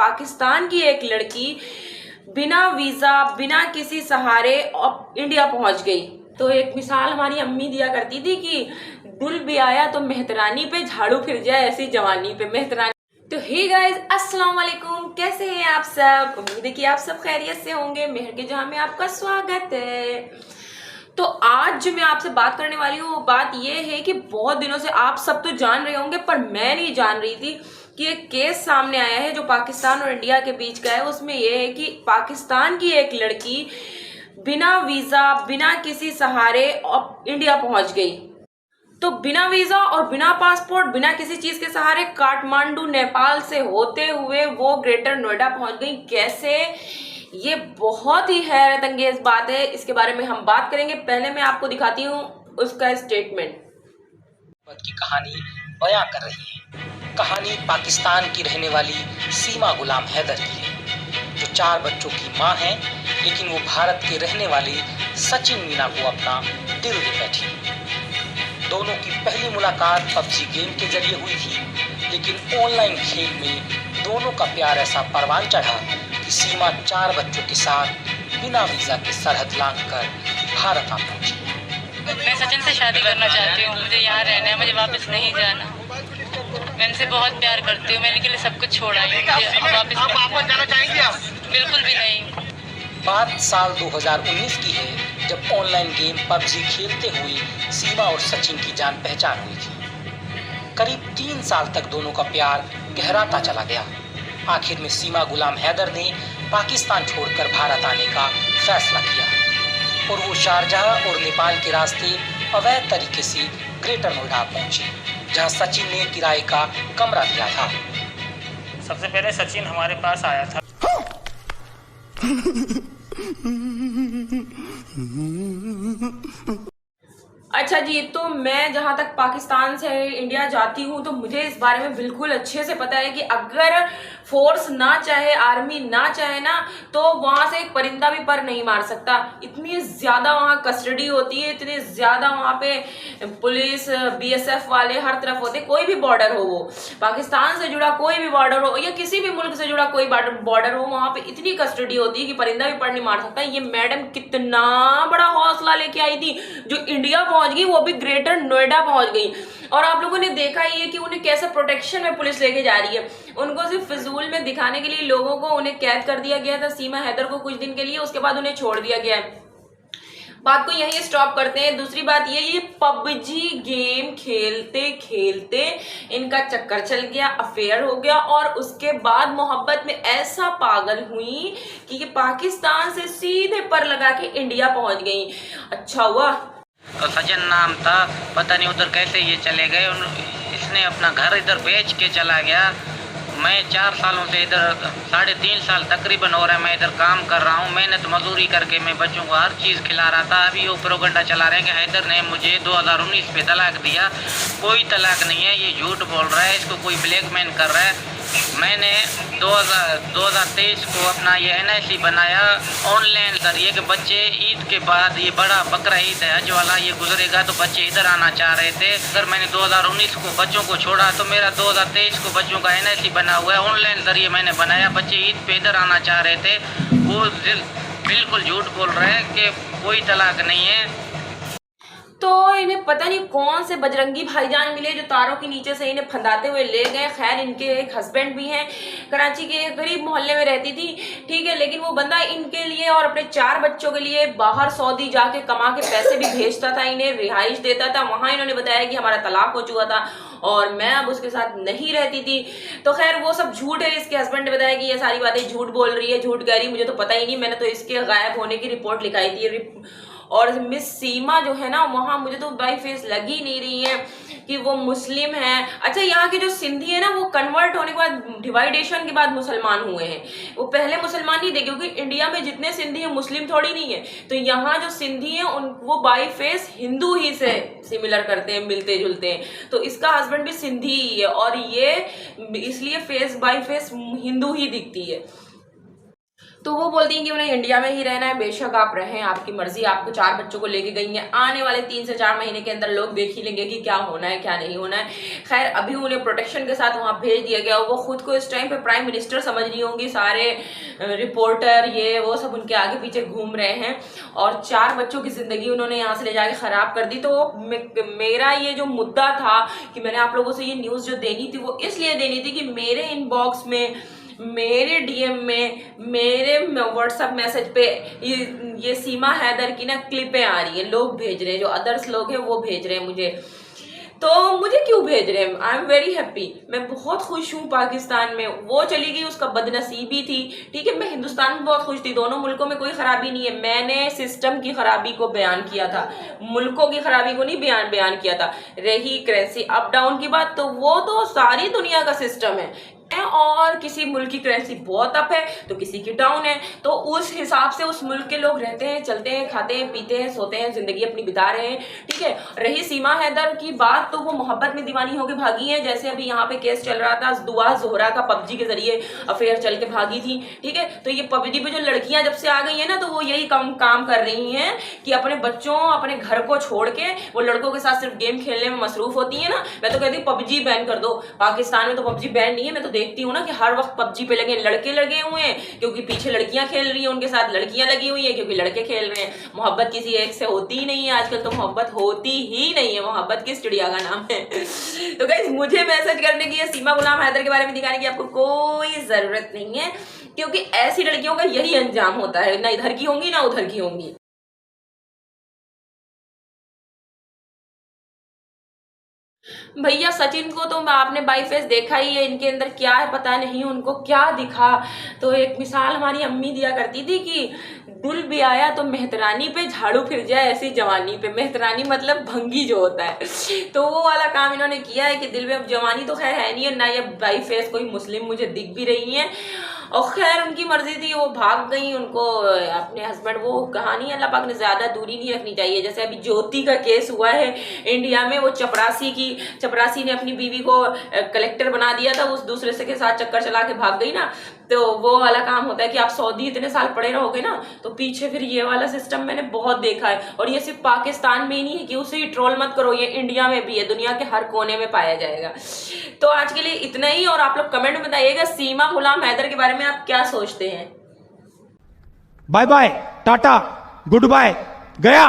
पाकिस्तान की एक लड़की बिना वीजा बिना किसी सहारे इंडिया पहुंच गई। तो एक मिसाल हमारी अम्मी दिया करती थी कि दिल भी आया तो मेहतरानी पे, झाड़ू फिर जाए ऐसी जवानी पे मेहतरानी। तो हे गाइस, अस्सलाम वालेकुम, कैसे हैं आप सब? उम्मीद है कि आप सब खैरियत से होंगे। मेहर के जहां में आपका स्वागत है। तो आज जो मैं आपसे बात करने वाली हूँ वो बात ये है कि बहुत दिनों से आप सब तो जान रहे होंगे पर मैं नहीं जान रही थी कि एक केस सामने आया है जो पाकिस्तान और इंडिया के बीच का है। उसमें यह है कि पाकिस्तान की एक लड़की बिना वीजा बिना किसी सहारे इंडिया पहुंच गई। तो बिना वीजा और बिना पासपोर्ट बिना किसी चीज के सहारे काठमांडू नेपाल से होते हुए वो ग्रेटर नोएडा पहुंच गई। कैसे? ये बहुत ही हैरत अंगेज बात है, इसके बारे में हम बात करेंगे। पहले मैं आपको दिखाती हूँ उसका स्टेटमेंट। की कहानी बयां कर रही है। कहानी पाकिस्तान की रहने वाली सीमा गुलाम हैदर की है, जो 4 बच्चों की मां है, लेकिन वो भारत के रहने वाले सचिन मीना को अपना दिल दे बैठी। दोनों की पहली मुलाकात पबजी गेम के जरिए हुई थी, लेकिन ऑनलाइन खेल में दोनों का प्यार ऐसा परवान चढ़ा कि सीमा 4 बच्चों के साथ बिना वीजा के सरहद लांघकर भारत आ पहुंची। मैं सचिन से शादी करना चाहती हूँ। मुझे यहाँ रहना है, मुझे वापस नहीं जाना। मैं इनसे बहुत प्यार करती हूँ। मैं इनके लिए सब कुछ छोड़ आई हूँ। मुझे वापस जाना चाहेंगे आप? बिल्कुल भी नहीं। बात साल 2019 की है, जब ऑनलाइन गेम पबजी खेलते हुए सीमा और सचिन की जान पहचान हुई थी। करीब 3 साल तक दोनों का प्यार गहराता चला गया। आखिर में सीमा गुलाम हैदर ने पाकिस्तान छोड़कर भारत आने का फैसला किया और वो शारजाह और नेपाल के रास्ते अवैध तरीके से ग्रेटर नोएडा पहुंचे, जहां सचिन ने किराए का कमरा लिया था। सबसे पहले सचिन हमारे पास आया था। अच्छा जी, तो मैं जहां तक पाकिस्तान से इंडिया जाती हूं तो मुझे इस बारे में बिल्कुल अच्छे से पता है कि अगर फोर्स ना चाहे, आर्मी ना चाहे ना, तो वहां से एक परिंदा भी पर नहीं मार सकता। इतनी ज्यादा वहां कस्टडी होती है, इतनी ज्यादा वहां पे पुलिस, बीएसएफ वाले हर तरफ होते। कोई भी बॉर्डर हो, वो पाकिस्तान से जुड़ा कोई भी बॉर्डर हो या किसी भी मुल्क से जुड़ा कोई बॉर्डर हो, वहां पे इतनी कस्टडी होती है कि परिंदा भी पर नहीं मार सकता। ये मैडम कितना बड़ा हौसला लेके आई थी, जो इंडिया पहुंच गई, वो भी ग्रेटर नोएडा पहुंच गई। और आप लोगों ने देखा ही है कि उन्हें कैसे प्रोटेक्शन में पुलिस लेके जा रही है। उनको सिर्फ फिजूल में दिखाने के लिए लोगों को उन्हें कैद कर दिया गया था, सीमा हैदर को कुछ दिन के लिए, उसके बाद उन्हें छोड़ दिया गया है। बात को यहीं स्टॉप करते हैं। दूसरी बात ये पबजी गेम खेलते खेलते इनका चक्कर चल गया, अफेयर हो गया और उसके बाद मोहब्बत में ऐसा पागल हुई कि ये पाकिस्तान से सीधे पर लगा के इंडिया पहुंच गई। अच्छा हुआ। तो सचिन नाम था, पता नहीं उधर कैसे ये चले गए। इसने अपना घर इधर बेच के चला गया। मैं 4 सालों से इधर 3.5 साल तकरीबन हो रहा है मैं इधर काम कर रहा हूँ। मेहनत मजदूरी करके मैं बच्चों को हर चीज़ खिला रहा था। अभी वो प्रोगंडा चला रहे हैं कि हैदर ने मुझे 2019 पे तलाक दिया। कोई तलाक नहीं है, ये झूठ बोल रहा है, इसको कोई ब्लैकमेल कर रहा है। मैंने 2023 को अपना ये NIC बनाया ऑनलाइन जरिए कि बच्चे ईद के बाद, ये बड़ा बकरा ईद है हज वाला, ये गुजरेगा तो बच्चे इधर आना चाह रहे थे। अगर मैंने 2019 को बच्चों को छोड़ा तो मेरा 2023 को बच्चों का NIC बना हुआ है, ऑनलाइन जरिए मैंने बनाया। बच्चे ईद पे इधर आना चाह रहे थे। वो बिल्कुल झूठ बोल रहे हैं कि कोई तलाक नहीं है। तो इन्हें पता नहीं कौन से बजरंगी भाईजान मिले जो तारों के नीचे से इन्हें फंदाते हुए ले गए। खैर, इनके एक हस्बैंड भी हैं, कराची के गरीब मोहल्ले में रहती थी, ठीक है, लेकिन वो बंदा इनके लिए और अपने 4 बच्चों के लिए बाहर सऊदी जाके कमा के पैसे भी भेजता था, इन्हें रिहाइश देता था। वहां इन्होंने बताया कि हमारा तलाक हो चुका था और मैं अब उसके साथ नहीं रहती थी। तो खैर वो सब झूठ है। इसके हस्बैंड ने बताया कि ये सारी बातें झूठ बोल रही है, झूठ कह रही, मुझे तो पता ही नहीं, मैंने तो इसके गायब होने की रिपोर्ट लिखाई थी। और मिस सीमा जो है ना, वहां मुझे तो बाई फेस लग ही नहीं रही है कि वो मुस्लिम है। अच्छा, यहाँ के जो सिंधी है ना, वो कन्वर्ट होने के बाद, डिवाइडेशन के बाद मुसलमान हुए हैं। वो पहले मुसलमान नहीं थे, क्योंकि इंडिया में जितने सिंधी है मुस्लिम थोड़ी नहीं है। तो यहाँ जो सिंधी है वो बाई फेस हिंदू ही से सिमिलर करते हैं, मिलते जुलते हैं। तो इसका हस्बैंड भी सिंधी ही है और ये इसलिए फेस बाई फेस हिंदू ही दिखती है। तो वो बोलती हैं कि उन्हें इंडिया में ही रहना है। बेशक आप रहें, आपकी मर्जी, आपको 4 बच्चों को लेके गई हैं। आने वाले 3 से 4 महीने के अंदर लोग देख ही लेंगे कि क्या होना है क्या नहीं होना है। खैर अभी उन्हें प्रोटेक्शन के साथ वहां भेज दिया गया। वो खुद को इस टाइम पे प्राइम मिनिस्टर समझ रही होंगी। सारे रिपोर्टर ये वो सब उनके आगे पीछे घूम रहे हैं और 4 बच्चों की जिंदगी उन्होंने यहाँ से ले जाके खराब कर दी। तो मेरा ये जो मुद्दा था कि मैंने आप लोगों से ये न्यूज जो देनी थी वो इसलिए देनी थी कि मेरे इनबॉक्स में, मेरे डीएम में, मेरे व्हाट्सएप मैसेज पे ये सीमा हैदर की ना क्लिपें आ रही हैं। लोग भेज रहे हैं, जो अदर्स लोग हैं वो भेज रहे हैं मुझे। तो मुझे क्यों भेज रहे हैं? आई एम वेरी हैप्पी, मैं बहुत खुश हूँ पाकिस्तान में। वो चली गई, उसका बदनसीबी थी, ठीक है। मैं हिंदुस्तान में बहुत खुश थी, दोनों मुल्कों में कोई खराबी नहीं है। मैंने सिस्टम की खराबी को बयान किया था, मुल्कों की खराबी को नहीं बयान किया था। रही करेंसी अप डाउन की बात, तो वो तो सारी दुनिया का सिस्टम है और किसी मुल्क की करेंसी बहुत अप है तो किसी की डाउन है। तो उस हिसाब से उस मुल्क के लोग रहते हैं, चलते हैं, खाते हैं, पीते हैं, सोते हैं, जिंदगी अपनी बिता रहे हैं, ठीक है। रही सीमा हैदर की बात, तो वो मोहब्बत में दीवानी होकर भागी है। जैसे अभी यहाँ पे केस चल रहा था दुआ जोहरा का, पबजी के जरिए अफेयर चल के भागी थी, ठीक है। तो ये पबजी पे जो लड़कियां जब से आ गई है ना, तो वो यही काम कर रही हैं कि अपने बच्चों, अपने घर को छोड़ के वो लड़कों के साथ सिर्फ गेम खेलने में मसरूफ होती है ना। मैं तो कहती हूँ पबजी बैन कर दो। पाकिस्तान में तो पबजी बैन नहीं है। मैं तो देखती हूँ ना कि हर वक्त पबजी पे लगे लगे हुए हैं क्योंकि पीछे लड़कियां खेल रही हैं, उनके साथ लड़कियां लगी हुई हैं क्योंकि लड़के खेल रहे हैं। मोहब्बत किसी एक से होती ही नहीं है आजकल, तो मोहब्बत होती ही नहीं है। मोहब्बत किस चिड़िया का नाम है? तो गाइस मुझे मैसेज करने की, सीमा गुलाम हैदर के बारे में दिखाने की आपको कोई जरूरत नहीं है, क्योंकि ऐसी लड़कियों का यही अंजाम होता है, ना इधर की होंगी ना उधर की होंगी। भैया सचिन को तो आपने बाई फेस देखा ही है, इनके अंदर क्या है पता नहीं, उनको क्या दिखा। तो एक मिसाल हमारी अम्मी दिया करती थी कि दिल भी आया तो मेहतरानी पे झाड़ू फिर जाए ऐसी जवानी पे। मेहतरानी मतलब भंगी जो होता है, तो वो वाला काम इन्होंने किया है कि दिल में, अब जवानी तो खैर है नहीं है ना, ये बाई फेस कोई मुस्लिम मुझे दिख भी रही है। और खैर उनकी मर्जी थी, वो भाग गई, उनको अपने हस्बैंड, वो कहानी अल्लाह पाक ने ज्यादा दूरी नहीं रखनी चाहिए। जैसे अभी ज्योति का केस हुआ है इंडिया में, वो चपरासी ने अपनी बीवी को कलेक्टर बना दिया था, उस दूसरे से के साथ चक्कर चला के भाग गई ना। तो वो वाला काम होता है कि आप सऊदी इतने साल पड़े रहोगे ना, तो पीछे फिर ये वाला सिस्टम मैंने बहुत देखा है। और ये सिर्फ पाकिस्तान में ही नहीं है कि उसे ही ट्रोल मत करो, ये इंडिया में भी है, दुनिया के हर कोने में पाया जाएगा। तो आज के लिए इतना ही, और आप लोग कमेंट में बताइएगा सीमा गुलाम हैदर के बारे में आप क्या सोचते हैं। Bye bye, tata, goodbye, गया।